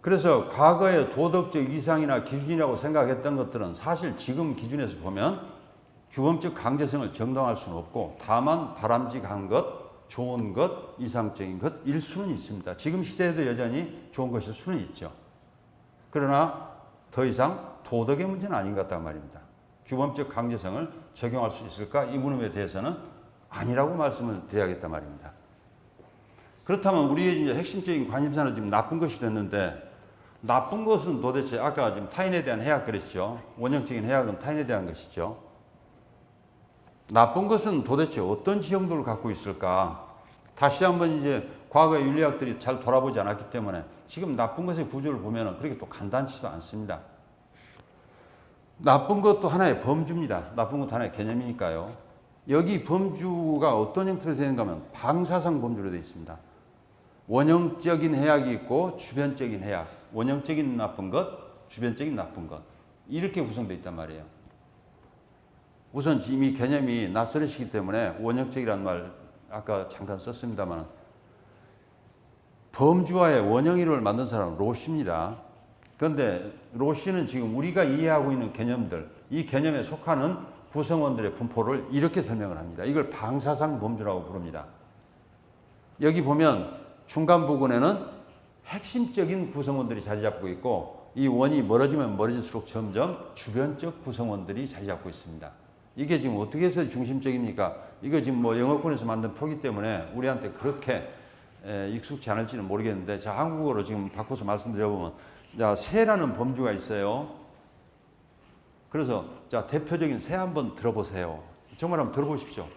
그래서 과거의 도덕적 이상이나 기준이라고 생각했던 것들은 사실 지금 기준에서 보면 규범적 강제성을 정당화할 수는 없고 다만 바람직한 것, 좋은 것, 이상적인 것일 수는 있습니다. 지금 시대에도 여전히 좋은 것일 수는 있죠. 그러나 더 이상 도덕의 문제는 아닌 것 같단 말입니다. 규범적 강제성을 적용할 수 있을까? 이 물음에 대해서는 아니라고 말씀을 드려야겠단 말입니다. 그렇다면 우리의 이제 핵심적인 관심사는 지금 나쁜 것이 됐는데, 나쁜 것은 도대체 아까 지금 타인에 대한 해악 그랬죠. 원형적인 해악은 타인에 대한 것이죠. 나쁜 것은 도대체 어떤 지형들을 갖고 있을까? 다시 한번 이제 과거의 윤리학들이 잘 돌아보지 않았기 때문에 지금 나쁜 것의 구조를 보면 그렇게 또 간단치도 않습니다. 나쁜 것도 하나의 범주입니다. 나쁜 것도 하나의 개념이니까요. 여기 범주가 어떤 형태로 되는가 하면 방사성 범주로 되어 있습니다. 원형적인 해악이 있고 주변적인 해악. 원형적인 나쁜 것, 주변적인 나쁜 것. 이렇게 구성되어 있단 말이에요. 우선 이미 개념이 낯설으시기 때문에 원형적이라는 말 아까 잠깐 썼습니다만 범주와의 원형이론을 만든 사람은 로시입니다. 그런데 로시는 지금 우리가 이해하고 있는 개념들, 이 개념에 속하는 구성원들의 분포를 이렇게 설명을 합니다. 이걸 방사상 범주라고 부릅니다. 여기 보면 중간 부근에는 핵심적인 구성원들이 자리 잡고 있고 이 원이 멀어지면 멀어질수록 점점 주변적 구성원들이 자리 잡고 있습니다. 이게 지금 어떻게 해서 중심적입니까? 이거 지금 뭐 영어권에서 만든 표기 때문에 우리한테 그렇게 익숙치 않을지는 모르겠는데, 자, 한국어로 지금 바꿔서 말씀드려보면, 자, 새라는 범주가 있어요. 그래서 자, 대표적인 새 한번 들어보세요. 정말 한번 들어보십시오.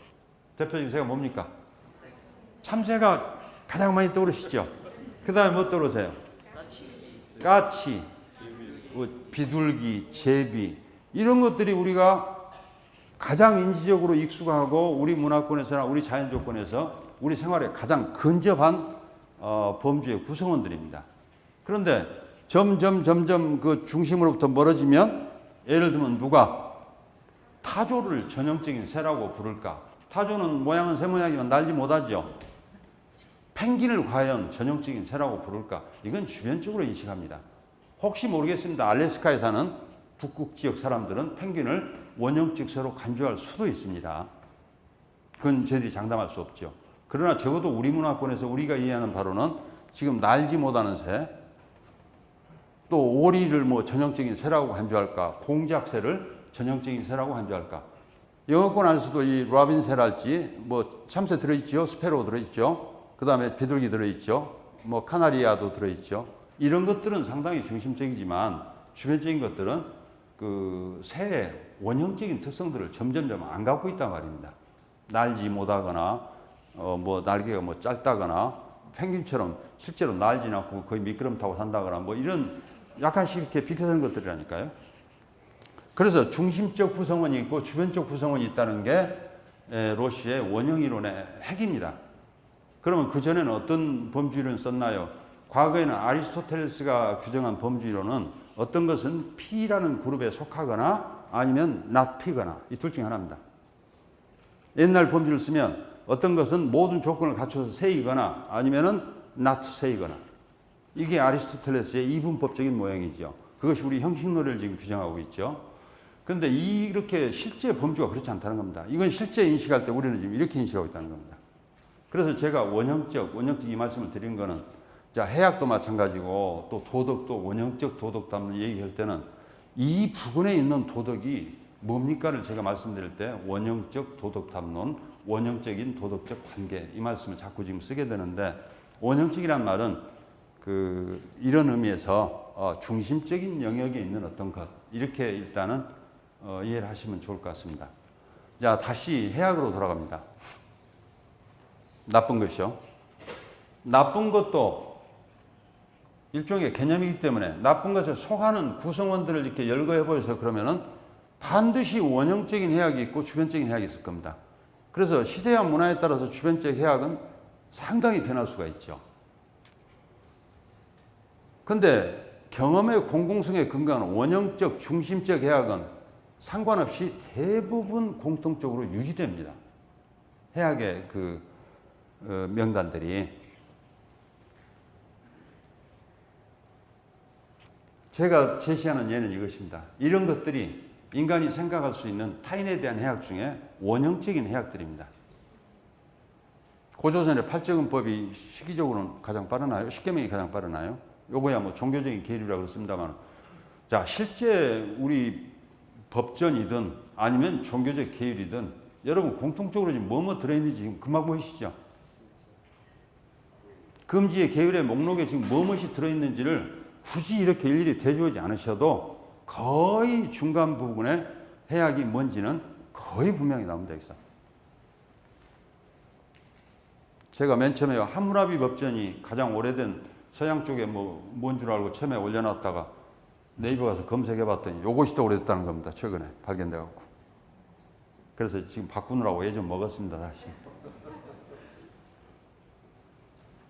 대표적인 새가 뭡니까? 참새가 가장 많이 떠오르시죠? 그 다음에 뭐 떠오르세요? 까치, 비둘기, 제비, 이런 것들이 우리가 가장 인지적으로 익숙하고 우리 문화권에서나 우리 자연 조건에서 우리 생활에 가장 근접한 범주의 구성원들입니다. 그런데 점점 그 중심으로부터 멀어지면, 예를 들면 누가 타조를 전형적인 새라고 부를까? 타조는 모양은 새 모양이지만 날지 못하죠. 펭귄을 과연 전형적인 새라고 부를까? 이건 주변적으로 인식합니다. 혹시 모르겠습니다. 알래스카에 사는 북극 지역 사람들은 펭귄을 원형적 새로 간주할 수도 있습니다. 그건 저희들이 장담할 수 없죠. 그러나 적어도 우리 문화권에서 우리가 이해하는 바로는 지금 날지 못하는 새, 또 오리를 뭐 전형적인 새라고 간주할까? 공작새를 전형적인 새라고 간주할까? 영어권 안에서도 이 로빈새랄지 뭐 참새 들어있죠. 스페로 들어있죠. 그 다음에 비둘기 들어있죠. 뭐 카나리아도 들어있죠. 이런 것들은 상당히 중심적이지만 주변적인 것들은 그 새의 원형적인 특성들을 점점점 안 갖고 있단 말입니다. 날지 못하거나 뭐 날개가 뭐 짧다거나 펭귄처럼 실제로 날지는 않고 거의 미끄럼 타고 산다거나 뭐 이런 약간씩 이렇게 비켜서는 것들이라니까요. 그래서 중심적 구성원이 있고 주변적 구성원이 있다는 게 로시의 원형이론의 핵입니다. 그러면 그전에는 어떤 범주이론을 썼나요? 과거에는 아리스토텔레스가 규정한 범주이론은 어떤 것은 P라는 그룹에 속하거나 아니면 not P거나 이 둘 중에 하나입니다. 옛날 범주를 쓰면 어떤 것은 모든 조건을 갖춰서 새이거나 아니면은 not 새이거나, 이게 아리스토텔레스의 이분법적인 모양이죠. 그것이 우리 형식론을 지금 규정하고 있죠. 그런데 이렇게 실제 범주가 그렇지 않다는 겁니다. 이건 실제 인식할 때 우리는 지금 이렇게 인식하고 있다는 겁니다. 그래서 제가 원형적 이 말씀을 드린 거는, 자, 해악도 마찬가지고 또 도덕도 원형적 도덕 담론 얘기할 때는 이 부분에 있는 도덕이 뭡니까를 제가 말씀드릴 때 원형적 도덕 담론, 원형적인 도덕적 관계, 이 말씀을 자꾸 지금 쓰게 되는데, 원형적이란 말은 이런 의미에서 중심적인 영역에 있는 어떤 것, 이렇게 일단은 이해를 하시면 좋을 것 같습니다. 자, 다시 해악으로 돌아갑니다. 나쁜 것이요. 나쁜 것도 일종의 개념이기 때문에 나쁜 것에 속하는 구성원들을 이렇게 열거해 보여서 그러면은 반드시 원형적인 해악이 있고 주변적인 해악이 있을 겁니다. 그래서 시대와 문화에 따라서 주변적 해악은 상당히 변할 수가 있죠. 그런데 경험의 공공성에 근거하는 원형적, 중심적 해악은 상관없이 대부분 공통적으로 유지됩니다. 해악의 명단들이. 제가 제시하는 예는 이것입니다. 이런 것들이 인간이 생각할 수 있는 타인에 대한 해악 중에 원형적인 해악들입니다. 고조선의 팔적은법이 시기적으로는 가장 빠르나요? 십계명이 가장 빠르나요? 요거야 뭐 종교적인 계율이라고 그렇습니다만, 자, 실제 우리 법전이든 아니면 종교적 계율이든 여러분 공통적으로 지금 뭐뭐 들어있는지 지금 금방 보이시죠? 금지의 계율의 목록에 지금 뭐뭇이 들어있는지를 굳이 이렇게 일일이 대조하지 않으셔도 거의 중간 부분에 해악이 뭔지는 거의 분명히 나옵니다. 여기서. 제가 맨 처음에 함무라비 법전이 가장 오래된 서양 쪽에 뭔 줄 알고 처음에 올려놨다가 네이버 가서 검색해 봤더니 요것이 더 오래됐다는 겁니다. 최근에 발견돼 갖고. 그래서 지금 바꾸느라고 예전 먹었습니다. 다시.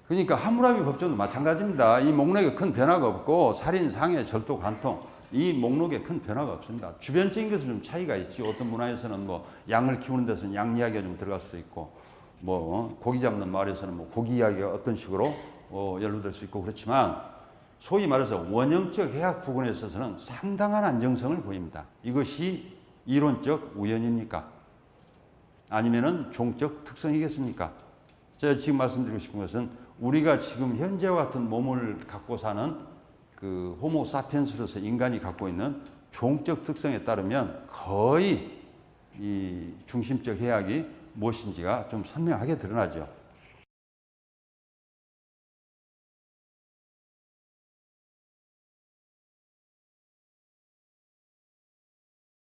그러니까 함무라비 법전도 마찬가지입니다. 이 목록에 큰 변화가 없고 살인, 상해, 절도, 간통 이 목록에 큰 변화가 없습니다. 주변적인 것은 좀 차이가 있지. 어떤 문화에서는 뭐 양을 키우는 데서는 양 이야기가 좀 들어갈 수도 있고, 뭐 고기 잡는 마을에서는 뭐 고기 이야기가 어떤 식으로 연루될 수 있고 그렇지만, 소위 말해서 원형적 해악 부분에 있어서는 상당한 안정성을 보입니다. 이것이 이론적 우연입니까? 아니면은 종적 특성이겠습니까? 제가 지금 말씀드리고 싶은 것은 우리가 지금 현재와 같은 몸을 갖고 사는 그 호모 사피엔스로서 인간이 갖고 있는 종적 특성에 따르면 거의 이 중심적 해악이 무엇인지가 좀 선명하게 드러나죠.